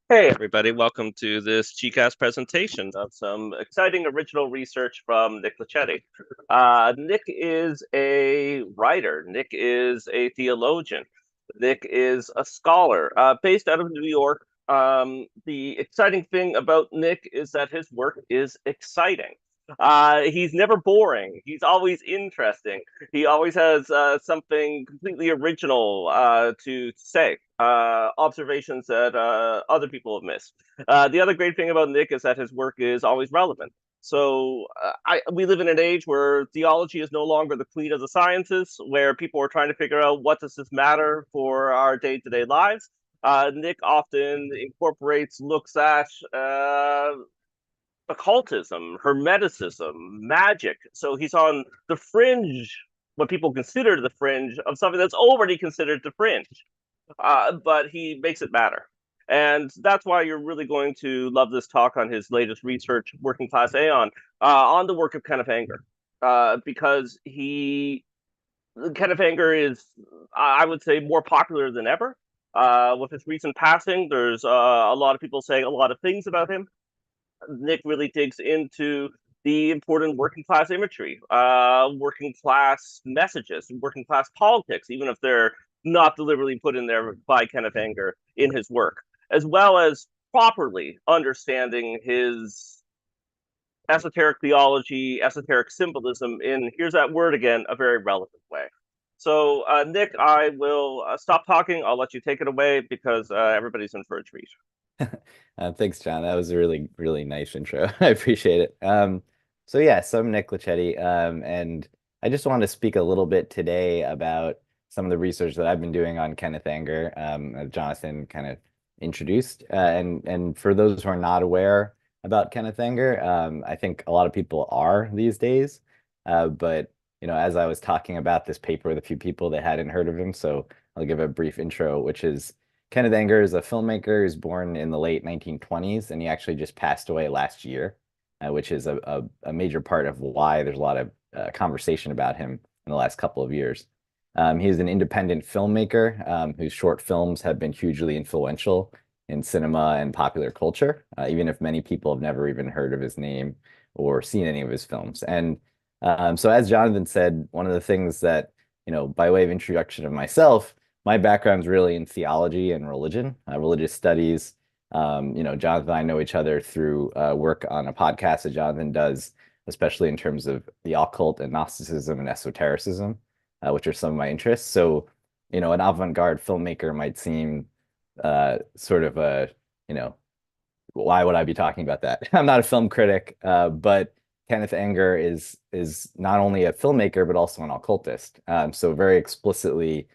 Hey everybody, welcome to this GCast presentation of some exciting original research from Nick Laccetti. Nick is a writer. Nick is a theologian. Nick is a scholar based out of New York. The exciting thing about Nick is that his work is exciting. He's never boring. He's always interesting. He always has something completely original to say, observations that other people have missed. The other great thing about Nick is that his work is always relevant. So we live in an age where theology is no longer the queen of the sciences, where people are trying to figure out what does this matter for our day-to-day lives. Nick often incorporates looks at occultism, hermeticism, magic. So he's on the fringe, what people consider the fringe of something that's already considered the fringe, but he makes it matter. And that's why you're really going to love this talk on his latest research, Working Class Aeon, on the work of Kenneth Anger, because Kenneth Anger is, I would say, more popular than ever. With his recent passing, there's a lot of people saying a lot of things about him. Nick really digs into the important working class imagery, working class messages, working class politics, even if they're not deliberately put in there by Kenneth Anger in his work, as well as properly understanding his esoteric theology, esoteric symbolism in, here's that word again, a very relevant way. So, Nick, I will stop talking. I'll let you take it away because everybody's in for a treat. Thanks, John. That was a really, really nice intro. I appreciate it. So I'm Nick Laccetti, and I just wanted to speak a little bit today about some of the research that I've been doing on Kenneth Anger, Jonathan kind of introduced. And for those who are not aware about Kenneth Anger, I think a lot of people are these days. But as I was talking about this paper with a few people that hadn't heard of him, so I'll give a brief intro, which is Kenneth Anger is a filmmaker who's born in the late 1920s, and he actually just passed away last year, which is a major part of why there's a lot of conversation about him in the last couple of years. He's an independent filmmaker whose short films have been hugely influential in cinema and popular culture, even if many people have never even heard of his name or seen any of his films. And so, as Jonathan said, one of the things that, by way of introduction of myself, my background's really in theology and religion, religious studies. Jonathan and I know each other through work on a podcast that Jonathan does, especially in terms of the occult and Gnosticism and esotericism, which are some of my interests. So, an avant-garde filmmaker might seem sort of you know, why would I be talking about that? I'm not a film critic, but Kenneth Anger is not only a filmmaker but also an occultist. So very explicitly,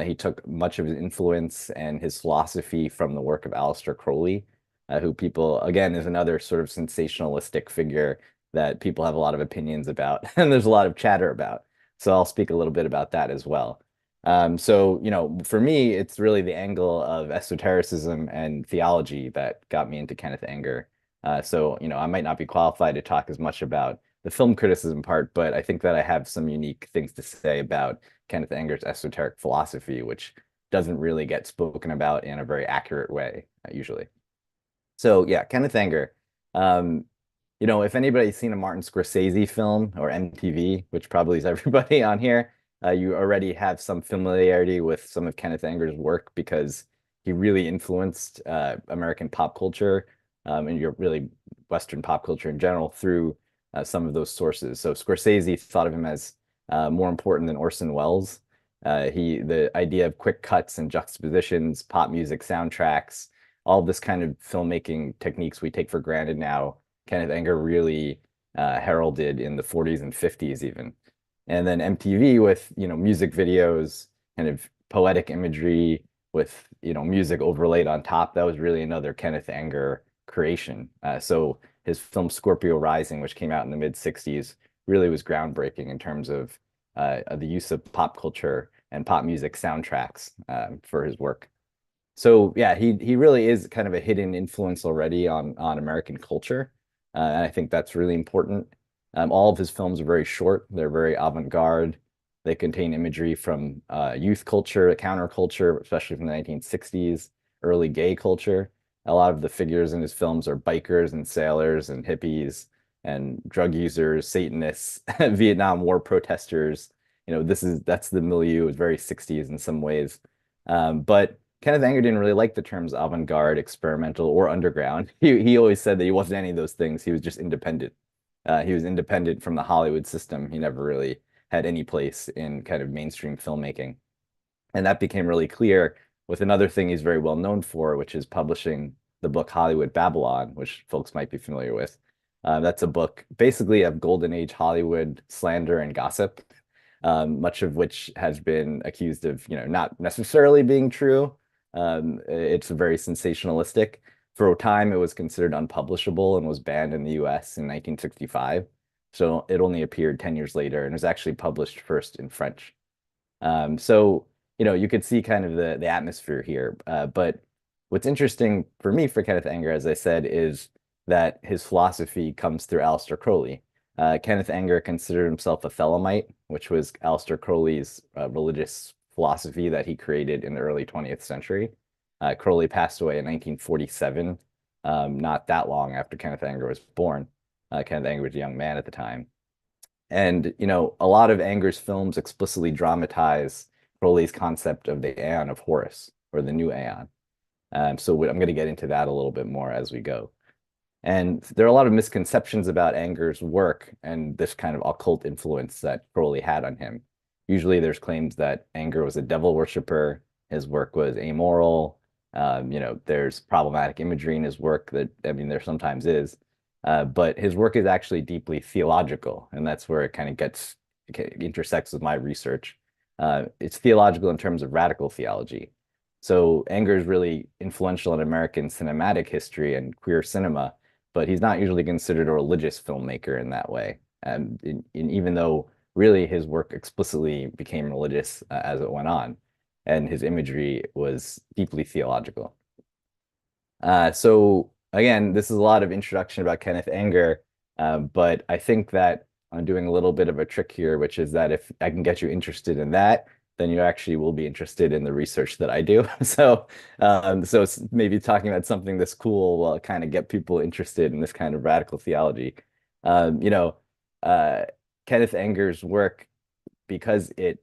he took much of his influence and his philosophy from the work of Aleister Crowley, who people again is another sort of sensationalistic figure that people have a lot of opinions about, and there's a lot of chatter about. So I'll speak a little bit about that as well. For me, it's really the angle of esotericism and theology that got me into Kenneth Anger. I might not be qualified to talk as much about the film criticism part, but I think that I have some unique things to say about Kenneth Anger's esoteric philosophy, which doesn't really get spoken about in a very accurate way, usually. So yeah, Kenneth Anger. Um, if anybody's seen a Martin Scorsese film or MTV, which probably is everybody on here, you already have some familiarity with some of Kenneth Anger's work because he really influenced American pop culture and your really Western pop culture in general through some of those sources. So Scorsese thought of him as more important than Orson Welles. The idea of quick cuts and juxtapositions, pop music soundtracks, all of this kind of filmmaking techniques we take for granted now, Kenneth Anger really heralded in the 40s and 50s even. And then MTV with, music videos, kind of poetic imagery with, music overlaid on top. That was really another Kenneth Anger creation. So his film Scorpio Rising, which came out in the mid 60s, really was groundbreaking in terms of the use of pop culture and pop music soundtracks for his work. So yeah, he really is kind of a hidden influence already on American culture, and I think that's really important. All of his films are very short; they're very avant-garde. They contain imagery from youth culture, counterculture, especially from the 1960s, early gay culture. A lot of the figures in his films are bikers and sailors and hippies and drug users, Satanists, Vietnam War protesters. That's the milieu. It's very 60s in some ways. But Kenneth Anger didn't really like the terms avant-garde, experimental, or underground. He always said that he wasn't any of those things. He was just independent. He was independent from the Hollywood system. He never really had any place in kind of mainstream filmmaking. And that became really clear with another thing he's very well known for, which is publishing the book Hollywood Babylon, which folks might be familiar with. That's a book basically of Golden Age Hollywood slander and gossip, much of which has been accused of, not necessarily being true. It's very sensationalistic. For a time, it was considered unpublishable and was banned in the US in 1965. So it only appeared 10 years later and was actually published first in French. So you could see kind of the atmosphere here. But what's interesting for me for Kenneth Anger, as I said, is that his philosophy comes through Aleister Crowley. Kenneth Anger considered himself a Thelemite, which was Aleister Crowley's religious philosophy that he created in the early 20th century. Crowley passed away in 1947, not that long after Kenneth Anger was born. Kenneth Anger was a young man at the time. And, a lot of Anger's films explicitly dramatize Crowley's concept of the Aeon of Horus, or the new Aeon. So I'm going to get into that a little bit more as we go. And there are a lot of misconceptions about Anger's work and this kind of occult influence that Crowley had on him. Usually there's claims that Anger was a devil worshiper, his work was amoral. There's problematic imagery in his work that, there sometimes is. But his work is actually deeply theological, and that's where it kind of intersects with my research. It's theological in terms of radical theology. So Anger is really influential in American cinematic history and queer cinema, but he's not usually considered a religious filmmaker in that way. Even though really his work explicitly became religious as it went on, and his imagery was deeply theological. So again, this is a lot of introduction about Kenneth Anger, but I think that I'm doing a little bit of a trick here, which is that if I can get you interested in that, then you actually will be interested in the research that I do. So maybe talking about something this cool will kind of get people interested in this kind of radical theology. Um, you know, uh, Kenneth Anger's work, because it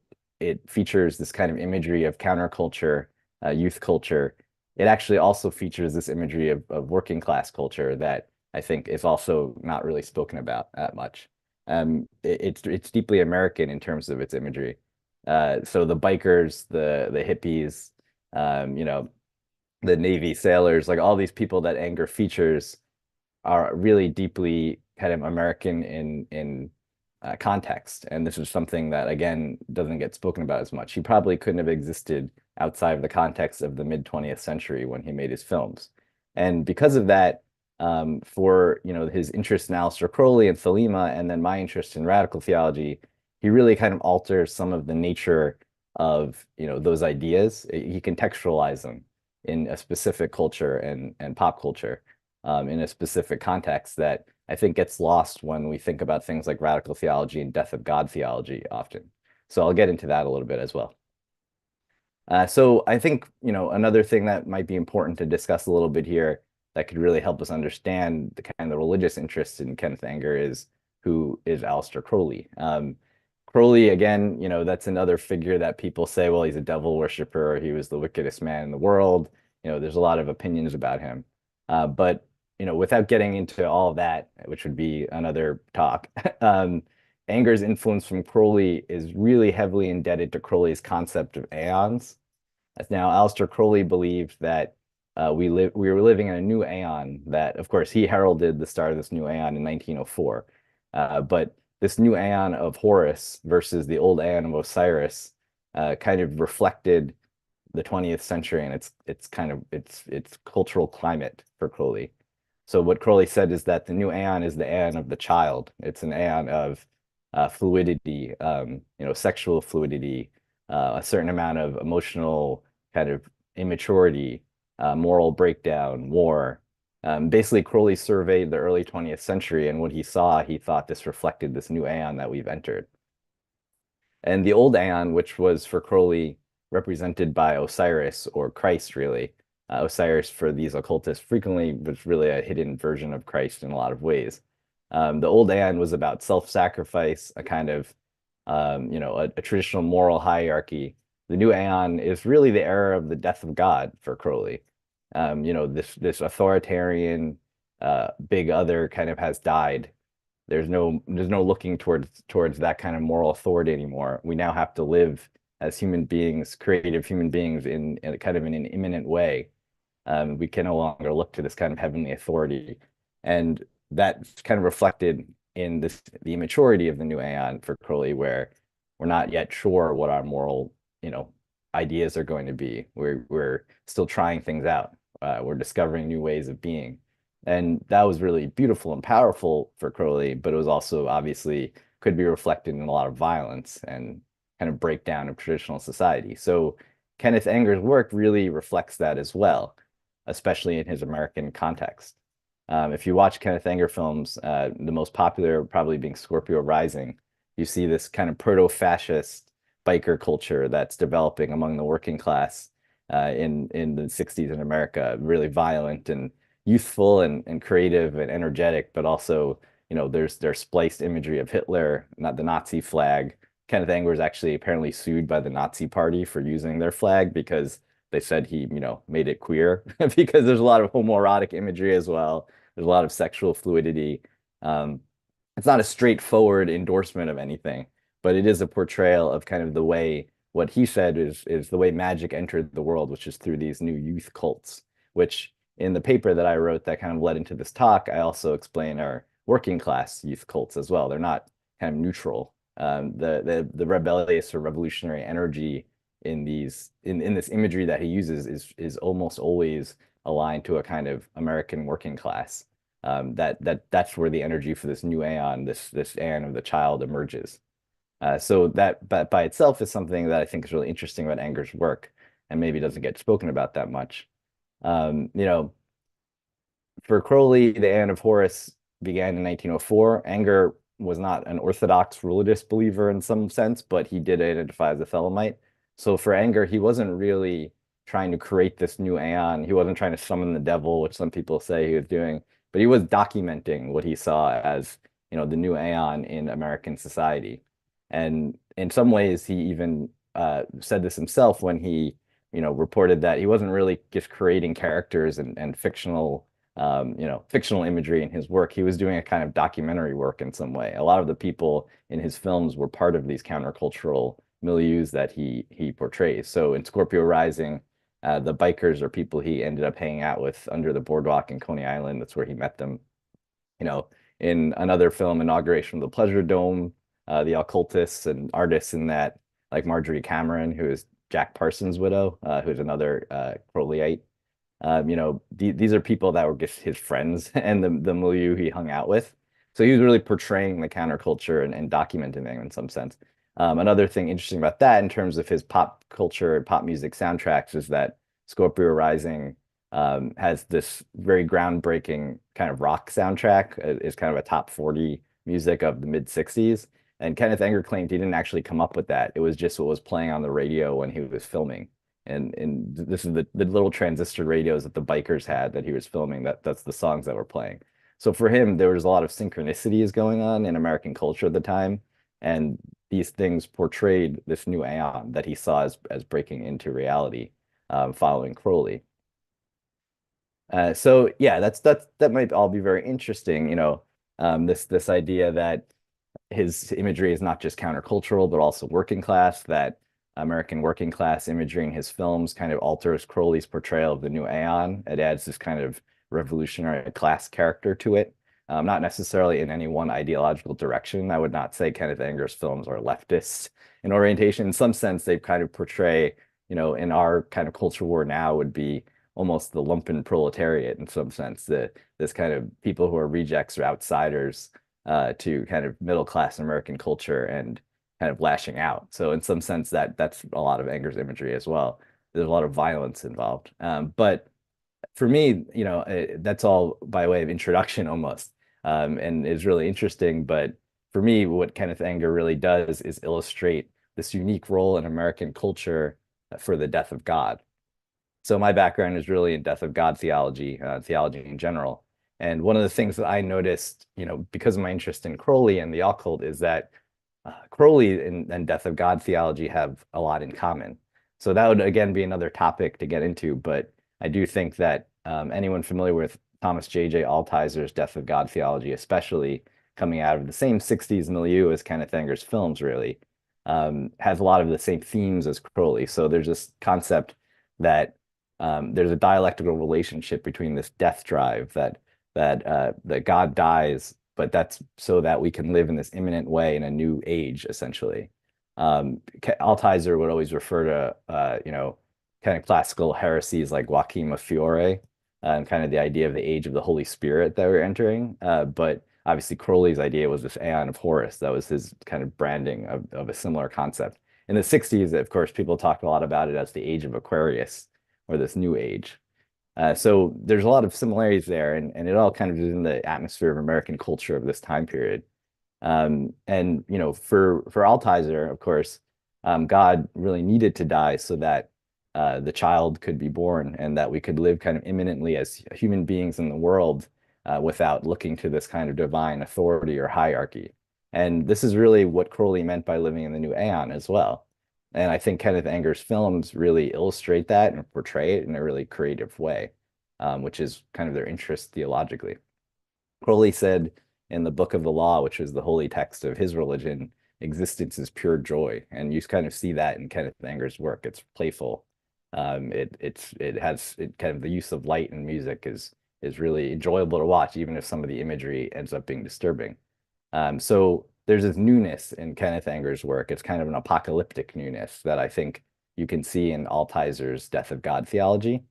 features this kind of imagery of counterculture, youth culture. It actually also features this imagery of working class culture that I think is also not really spoken about that much. It's deeply American in terms of its imagery. So the bikers, the hippies, the Navy sailors, like all these people that Anger features are really deeply kind of American in context. And this is something that, again, doesn't get spoken about as much. He probably couldn't have existed outside of the context of the mid 20th century when he made his films. And because of that, for his interest in Aleister Crowley and Thelema, and then my interest in radical theology, he really kind of alters some of the nature of those ideas. He contextualizes them in a specific culture and pop culture, in a specific context that I think gets lost when we think about things like radical theology and death of God theology often. So I'll get into that a little bit as well. So I think, another thing that might be important to discuss a little bit here that could really help us understand the kind of the religious interest in Kenneth Anger is who is Aleister Crowley. Crowley, again, that's another figure that people say, well, he's a devil worshiper, or he was the wickedest man in the world. There's a lot of opinions about him. But without getting into all of that, which would be another talk, Anger's influence from Crowley is really heavily indebted to Crowley's concept of aeons. As now, Aleister Crowley believed that we were living in a new aeon that, of course, he heralded the start of this new aeon in 1904. But this new aeon of Horus versus the old aeon of Osiris kind of reflected the 20th century and its cultural climate for Crowley. So what Crowley said is that the new aeon is the aeon of the child. It's an aeon of fluidity, sexual fluidity, a certain amount of emotional kind of immaturity, moral breakdown, war. Basically, Crowley surveyed the early 20th century, and what he saw, he thought this reflected this new aeon that we've entered. And the old aeon, which was for Crowley represented by Osiris or Christ, really, Osiris for these occultists frequently was really a hidden version of Christ in a lot of ways. The old Aeon was about self-sacrifice, a kind of a traditional moral hierarchy. The new Aeon is really the era of the death of God for Crowley. This authoritarian big other kind of has died. There's no looking towards that kind of moral authority anymore. We now have to live as human beings, creative human beings in kind of in an imminent way. We can no longer look to this kind of heavenly authority. And that's kind of reflected in the immaturity of the new Aeon for Crowley, where we're not yet sure what our moral, ideas are going to be. We're still trying things out. We're discovering new ways of being. And that was really beautiful and powerful for Crowley, but it was also obviously could be reflected in a lot of violence and kind of breakdown of traditional society. So Kenneth Anger's work really reflects that as well, especially in his American context. If you watch Kenneth Anger films, the most popular probably being Scorpio Rising, you see this kind of proto-fascist biker culture that's developing among the working class in the 60s in America, really violent and youthful and creative and energetic, but also, there's spliced imagery of Hitler, not the Nazi flag. Kenneth Anger was actually apparently sued by the Nazi Party for using their flag because they said he, made it queer because there's a lot of homoerotic imagery as well. There's a lot of sexual fluidity. Um, it's not a straightforward endorsement of anything, but it is a portrayal of kind of the way what he said is the way magic entered the world, which is through these new youth cults, which in the paper that I wrote that kind of led into this talk, I also explain are working class youth cults as well. They're not kind of neutral. The rebellious or revolutionary energy in this imagery that he uses is almost always aligned to a kind of American working class. That's where the energy for this new Aeon, this Aeon of the child emerges. So that by itself is something that I think is really interesting about Anger's work and maybe doesn't get spoken about that much. Um, you know, for Crowley, the Aeon of Horus began in 1904. Anger was not an orthodox religious believer in some sense, but he did identify as a Thelemite. So for Anger, he wasn't really trying to create this new Aeon. He wasn't trying to summon the devil, which some people say he was doing, but he was documenting what he saw as, the new Aeon in American society. And in some ways, he even said this himself when he, reported that he wasn't really just creating characters and fictional imagery in his work. He was doing a kind of documentary work in some way. A lot of the people in his films were part of these countercultural milieus that he portrays. So in Scorpio Rising, the bikers are people he ended up hanging out with under the boardwalk in Coney Island. That's where he met them. In another film, Inauguration of the Pleasure Dome, the occultists and artists in that, like Marjorie Cameron, who is Jack Parsons' widow, who's another Crowleyite. These are people that were just his friends and the milieu he hung out with. So he was really portraying the counterculture and documenting them in some sense. Another thing interesting about that in terms of his pop culture and pop music soundtracks is that Scorpio Rising has this very groundbreaking kind of rock soundtrack. It's kind of a top 40 music of the mid 60s. And Kenneth Anger claimed he didn't actually come up with that. It was just what was playing on the radio when he was filming. And this is the little transistor radios that the bikers had that he was filming. That's the songs that were playing. So for him, there was a lot of synchronicities going on in American culture at the time. And these things portrayed this new Aeon that he saw as breaking into reality following Crowley. So yeah, that might all be very interesting, this idea that his imagery is not just countercultural, but also working class, that American working class imagery in his films kind of alters Crowley's portrayal of the new Aeon. It adds this kind of revolutionary class character to it, not necessarily in any one ideological direction. I would not say Kenneth Anger's films are leftist in orientation. In some sense, they kind of portray, in our kind of culture war now would be almost the lumpen proletariat in some sense, this kind of people who are rejects or outsiders to kind of middle class American culture and kind of lashing out. So in some sense, that's a lot of Anger's imagery as well. There's a lot of violence involved. But for me, that's all by way of introduction almost, and is really interesting. But for me, what Kenneth Anger really does is illustrate this unique role in American culture for the death of God. So my background is really in death of God theology, theology in general. And one of the things that I noticed, because of my interest in Crowley and the occult, is that Crowley and death of God theology have a lot in common. So that would again be another topic to get into, but I do think that anyone familiar with Thomas J.J. Altizer's death of God theology, especially coming out of the same 60s milieu as Kenneth Anger's films, really, has a lot of the same themes as Crowley. So there's this concept that there's a dialectical relationship between this death drive that God dies, but that's so that we can live in this imminent way in a new age, essentially. Altizer would always refer to kind of classical heresies like Joachim of Fiore, and kind of the idea of the age of the Holy Spirit that we're entering. But obviously Crowley's idea was this Aeon of Horus. That was his kind of branding of a similar concept. In the 60s, of course, people talked a lot about it as the age of Aquarius, or this new age. So there's a lot of similarities there, and it all kind of is in the atmosphere of American culture of this time period. And for Altizer, of course, God really needed to die so that the child could be born and that we could live kind of imminently as human beings in the world without looking to this kind of divine authority or hierarchy. And this is really what Crowley meant by living in the new aeon as well. And I think Kenneth Anger's films really illustrate that and portray it in a really creative way, which is kind of their interest theologically. Crowley said in the Book of the Law, which is the holy text of his religion, existence is pure joy. And you kind of see that in Kenneth Anger's work. It's playful. It has kind of the use of light and music is really enjoyable to watch, even if some of the imagery ends up being disturbing. So there's this newness in Kenneth Anger's work. It's kind of an apocalyptic newness that I think you can see in Altizer's Death of God theology,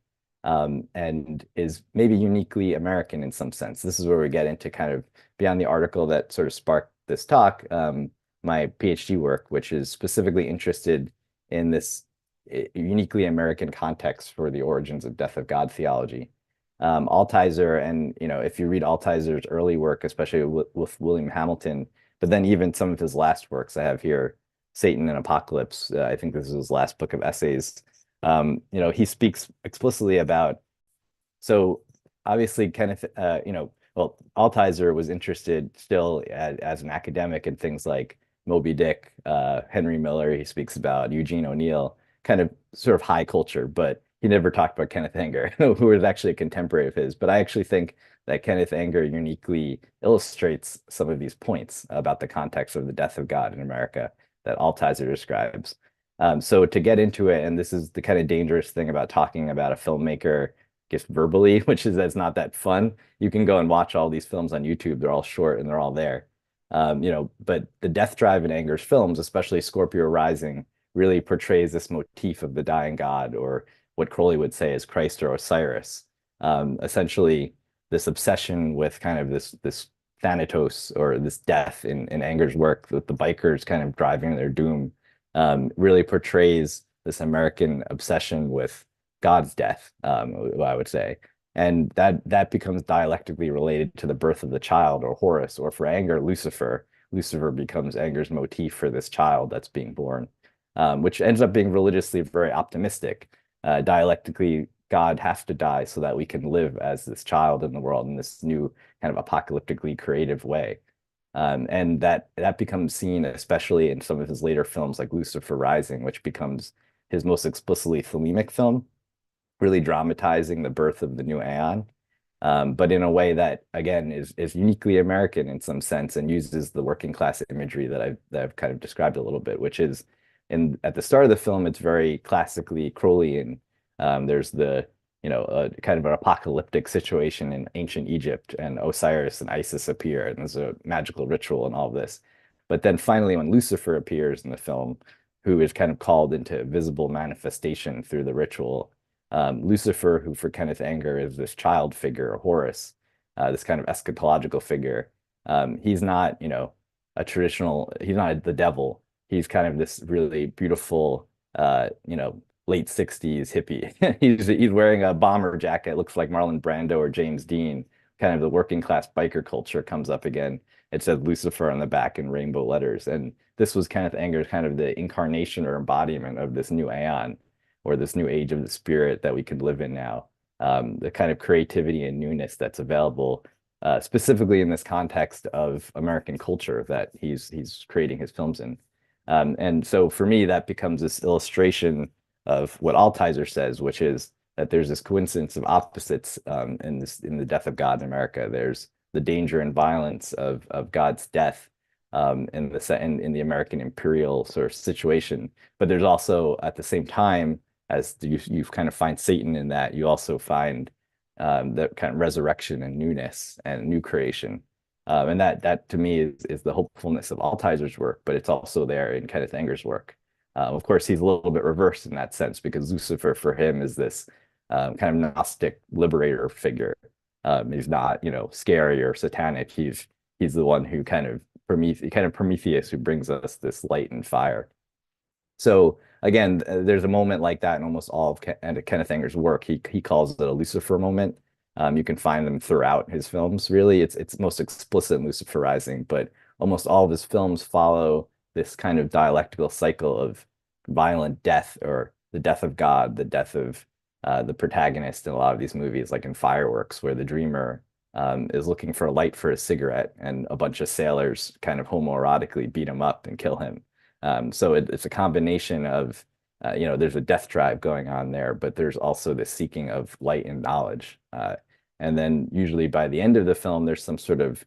and is maybe uniquely American in some sense. This is where we get into kind of beyond the article that sort of sparked this talk, my PhD work, which is specifically interested in this uniquely American context for the origins of Death of God theology. Altizer, and if you read Altizer's early work, especially with William Hamilton, but then even some of his last works I have here, Satan and Apocalypse, I think this is his last book of essays. He speaks explicitly about, so obviously Kenneth, well, Altizer was interested still as an academic in things like Moby Dick, Henry Miller. He speaks about Eugene O'Neill, kind of sort of high culture, but he never talked about Kenneth Anger, who was actually a contemporary of his. But I actually think that Kenneth Anger uniquely illustrates some of these points about the context of the death of God in America that Altizer describes. So to get into it, and this is the kind of dangerous thing about talking about a filmmaker just verbally, which is that's not that fun. You can go and watch all these films on YouTube. They're all short and they're all there. But the death drive in Anger's films, especially Scorpio Rising, really portrays this motif of the dying god, or what Crowley would say is Christ or Osiris. Essentially, this obsession with kind of this Thanatos, or this death in Anger's work, with the bikers kind of driving their doom, really portrays this American obsession with God's death, I would say. And that becomes dialectically related to the birth of the child, or Horus, or for Anger, Lucifer. Lucifer becomes Anger's motif for this child that's being born, which ends up being religiously very optimistic. Dialectically, God has to die so that we can live as this child in the world in this new kind of apocalyptically creative way. And that becomes seen especially in some of his later films like Lucifer Rising, which becomes his most explicitly thelemic film, really dramatizing the birth of the new aeon, but in a way that, again, is uniquely American in some sense, and uses the working class imagery that I've kind of described a little bit, which is at the start of the film, it's very classically Crowleyan. There's kind of an apocalyptic situation in ancient Egypt, and Osiris and Isis appear, and there's a magical ritual and all of this. But then finally, when Lucifer appears in the film, who is kind of called into visible manifestation through the ritual, Lucifer, who for Kenneth Anger is this child figure, Horus, this kind of eschatological figure. He's not, he's not the devil. He's kind of this really beautiful, late 60s hippie. He's wearing a bomber jacket, looks like Marlon Brando or James Dean. Kind of the working class biker culture comes up again. It says Lucifer on the back in rainbow letters. And this was Kenneth Anger's kind of the incarnation or embodiment of this new aeon. or this new age of the spirit that we could live in now. The kind of creativity and newness that's available, specifically in this context of American culture that he's creating his films in. And so for me, that becomes this illustration of what Altizer says, which is that there's this coincidence of opposites in the death of God in America. There's the danger and violence of God's death in the American imperial sort of situation, but there's also at the same time as you kind of find Satan in that, you also find that kind of resurrection and newness and new creation. And that to me is the hopefulness of Altizer's work, but it's also there in Kenneth Anger's work. Of course, he's a little bit reversed in that sense because Lucifer for him is this kind of Gnostic liberator figure. He's not, scary or satanic. He's the one who kind of Prometheus who brings us this light and fire. So again, there's a moment like that in almost all of Kenneth Anger's work. He calls it a Lucifer moment. You can find them throughout his films. Really, it's most explicit in Luciferizing, but almost all of his films follow this kind of dialectical cycle of violent death or the death of God, the death of the protagonist in a lot of these movies, like in Fireworks, where the dreamer is looking for a light for a cigarette, and a bunch of sailors kind of homoerotically beat him up and kill him. So it's a combination of, there's a death drive going on there, but there's also this seeking of light and knowledge. And then usually by the end of the film, there's some sort of,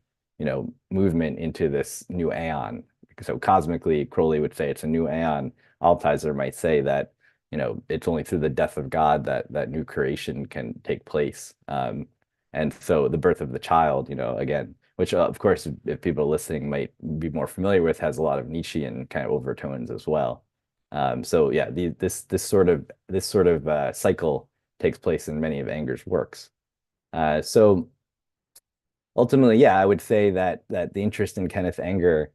movement into this new aeon. So cosmically, Crowley would say it's a new aeon. Altizer might say that, it's only through the death of God that new creation can take place. And so the birth of the child, again, which of course, if people listening might be more familiar with, has a lot of Nietzschean kind of overtones as well. So yeah, this sort of cycle takes place in many of Anger's works. So ultimately, yeah, I would say that the interest in Kenneth Anger,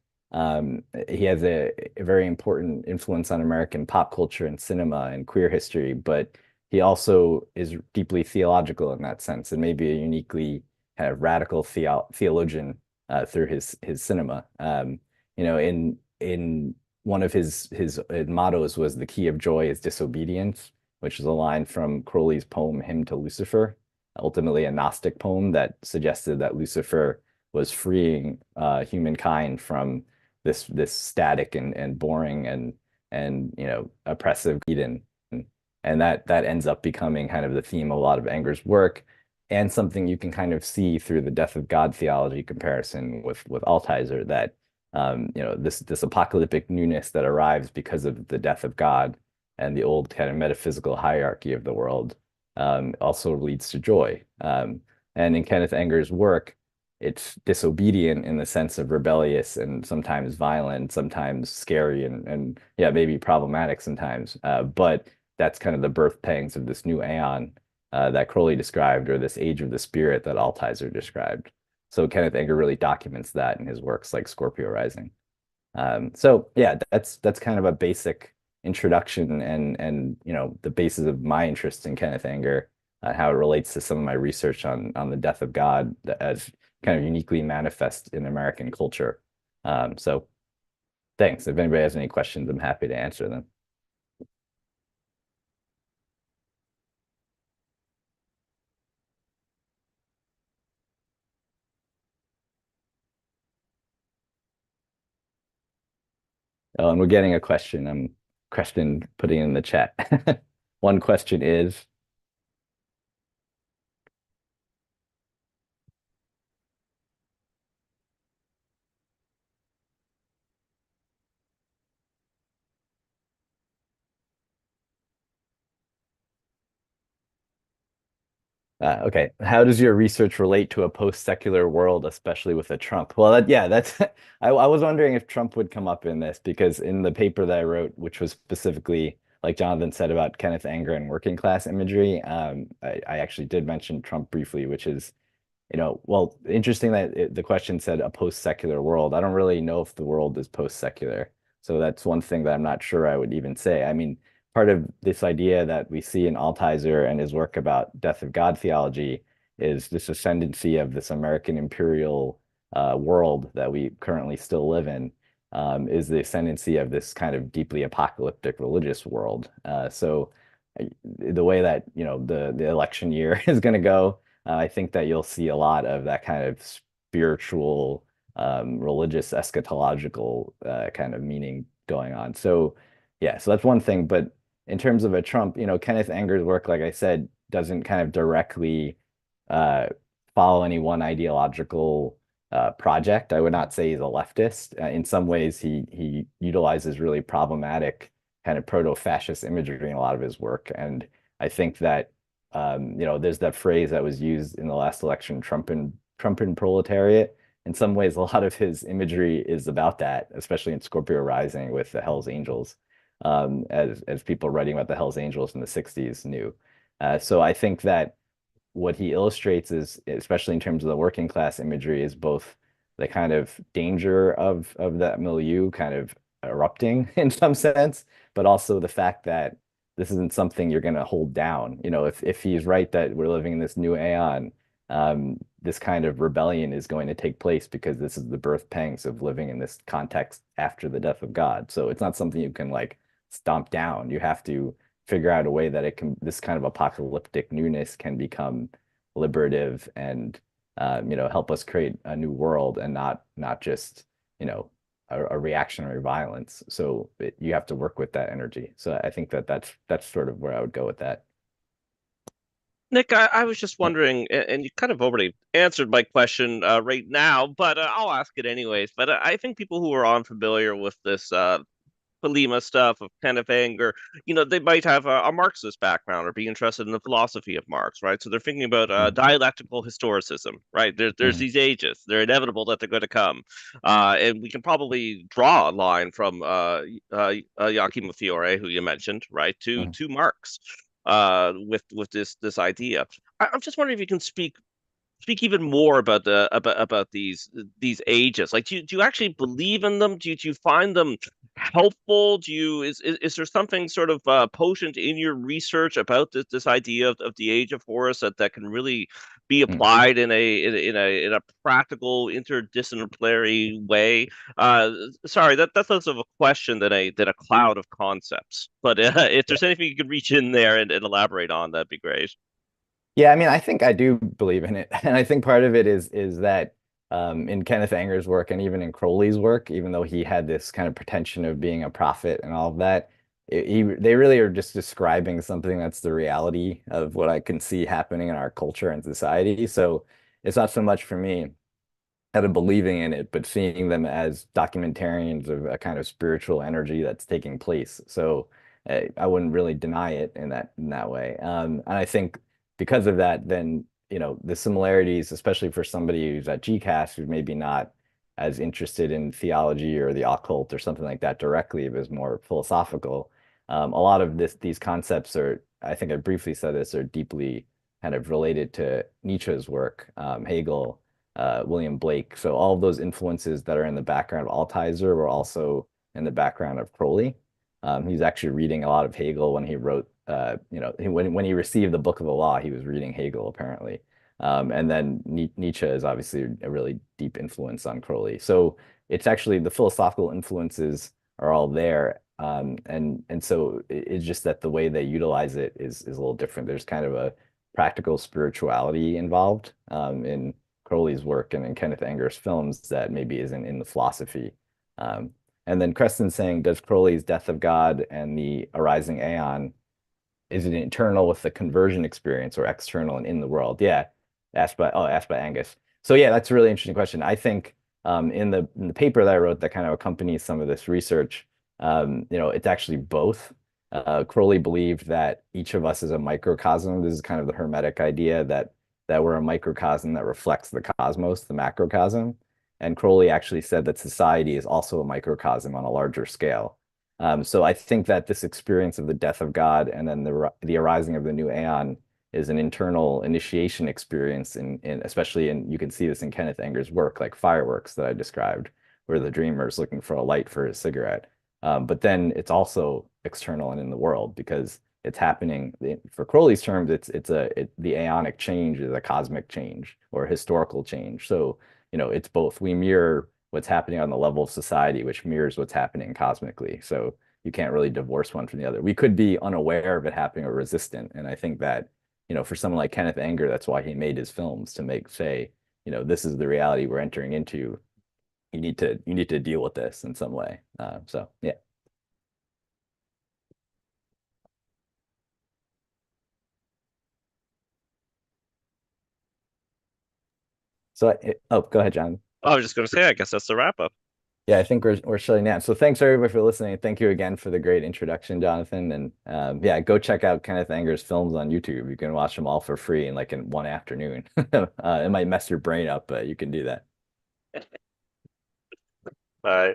he has a very important influence on American pop culture and cinema and queer history, but he also is deeply theological in that sense, and maybe a uniquely kind of radical theologian through his cinema. In one of his mottos was "The key of joy is disobedience," which is a line from Crowley's poem "Hymn to Lucifer," ultimately a Gnostic poem that suggested that Lucifer was freeing humankind from this static and boring and oppressive Eden. And that ends up becoming kind of the theme of a lot of Anger's work, and something you can kind of see through the death of God theology comparison with Altizer, that this apocalyptic newness that arrives because of the death of God and the old kind of metaphysical hierarchy of the world also leads to joy. And in Kenneth Anger's work, it's disobedient in the sense of rebellious and sometimes violent, sometimes scary and yeah, maybe problematic sometimes. But that's kind of the birth pangs of this new aeon that Crowley described, or this age of the spirit that Altizer described. So Kenneth Anger really documents that in his works like Scorpio Rising. So yeah, that's kind of a basic introduction and the basis of my interest in Kenneth Anger, how it relates to some of my research on the death of God as kind of uniquely manifest in American culture. So thanks. If anybody has any questions, I'm happy to answer them. Oh, and we're getting a question. I'm question putting in the chat. One question is, okay, how does your research relate to a post-secular world, especially with a Trump? Well, yeah, that's I was wondering if Trump would come up in this, because in the paper that I wrote, which was specifically, like Jonathan said, about Kenneth Anger and working class imagery, I actually did mention Trump briefly, which is, well, interesting that the question said a post-secular world. I don't really know if the world is post-secular. So that's one thing that I'm not sure I would even say. I mean, part of this idea that we see in Altizer and his work about death of God theology is this ascendancy of this American imperial world that we currently still live in, is the ascendancy of this kind of deeply apocalyptic religious world. So the way that, the election year is going to go, I think that you'll see a lot of that kind of spiritual, religious, eschatological kind of meaning going on. So, yeah, so that's one thing. But in terms of a Trump, Kenneth Anger's work, like I said, doesn't kind of directly uh, follow any one ideological project. I would not say he's a leftist. In some ways, he utilizes really problematic kind of proto-fascist imagery in a lot of his work. And I think that there's that phrase that was used in the last election, Trumpen proletariat. In some ways, a lot of his imagery is about that, especially in Scorpio Rising with the Hells Angels, as people writing about the Hells Angels in the 60s knew. So I think that what he illustrates is, especially in terms of the working class imagery, is both the kind of danger of that milieu kind of erupting in some sense, but also the fact that this isn't something you're going to hold down. If he's right that we're living in this new aeon, this kind of rebellion is going to take place because this is the birth pangs of living in this context after the death of God. So it's not something you can like stomp down. You have to figure out a way that this kind of apocalyptic newness can become liberative and help us create a new world and not just a reactionary violence. So you have to work with that energy. So I think that that's sort of where I would go with that. Nick, I was just wondering, and you kind of already answered my question right now, but I'll ask it anyways. But I think people who are unfamiliar with this Polema stuff of Kenneth Anger, they might have a Marxist background or be interested in the philosophy of Marx, right? So they're thinking about Mhm. dialectical historicism, right? There's Mhm. these ages. They're inevitable that they're going to come. And we can probably draw a line from Joachim Fiore, who you mentioned, right, to Mhm. to Marx with this idea. I'm just wondering if you can speak even more about about these ages. Like, do you actually believe in them? Do you find them helpful? Is there something sort of potent in your research about this idea of the age of Horus that can really be Mhm. applied in a practical interdisciplinary way? Uh, Sorry, that's less of a question than a cloud of concepts. But if Yeah. there's anything you could reach in there and elaborate on, that'd be great. Yeah, I mean, I think I do believe in it. And I think part of it is that in Kenneth Anger's work and even in Crowley's work, even though he had this kind of pretension of being a prophet and all of that, they really are just describing something that's the reality of what I can see happening in our culture and society. So it's not so much for me out of believing in it, but seeing them as documentarians of a kind of spiritual energy that's taking place. So I wouldn't really deny it in that way. And I think because of that, then the similarities, especially for somebody who's at GCAS, who's maybe not as interested in theology or the occult or something like that directly, but is more philosophical. A lot of these concepts are, I think I briefly said this, are deeply kind of related to Nietzsche's work, Hegel, William Blake. So all of those influences that are in the background of Altizer were also in the background of Crowley. He's actually reading a lot of Hegel when he wrote, when he received the Book of the Law, he was reading Hegel apparently. And then Nietzsche is obviously a really deep influence on Crowley. So it's actually the philosophical influences are all there. And so it's just that the way they utilize it is a little different. There's kind of a practical spirituality involved in Crowley's work and in Kenneth Anger's films that maybe isn't in the philosophy. Um, and then Creston saying, does Crowley's Death of God and the Arising Aeon, is it internal with the conversion experience or external and in the world? Yeah, asked by Angus. So yeah, that's a really interesting question. I think in the paper that I wrote that kind of accompanies some of this research, it's actually both. Crowley believed that each of us is a microcosm. This is kind of the Hermetic idea that we're a microcosm that reflects the cosmos, the macrocosm. And Crowley actually said that society is also a microcosm on a larger scale. So I think that this experience of the death of God and then the arising of the new aeon is an internal initiation experience in especially in you can see this in Kenneth Anger's work, like fireworks that I described, where the dreamer is looking for a light for his cigarette. But then it's also external and in the world because it's happening for Crowley's terms, the aeonic change is a cosmic change or a historical change. So, it's both. We mirror what's happening on the level of society, which mirrors what's happening cosmically. So, you can't really divorce one from the other. We could be unaware of it happening or resistant. And I think that, for someone like Kenneth Anger, that's why he made his films to say, this is the reality we're entering into. You need to deal with this in some way. So yeah. So oh, go ahead, John. I was just going to say, I guess that's the wrap up. Yeah, I think we're shutting down. So thanks everybody for listening. Thank you again for the great introduction, Jonathan. And yeah, go check out Kenneth Anger's films on YouTube. You can watch them all for free in one afternoon. It might mess your brain up, but you can do that. Bye.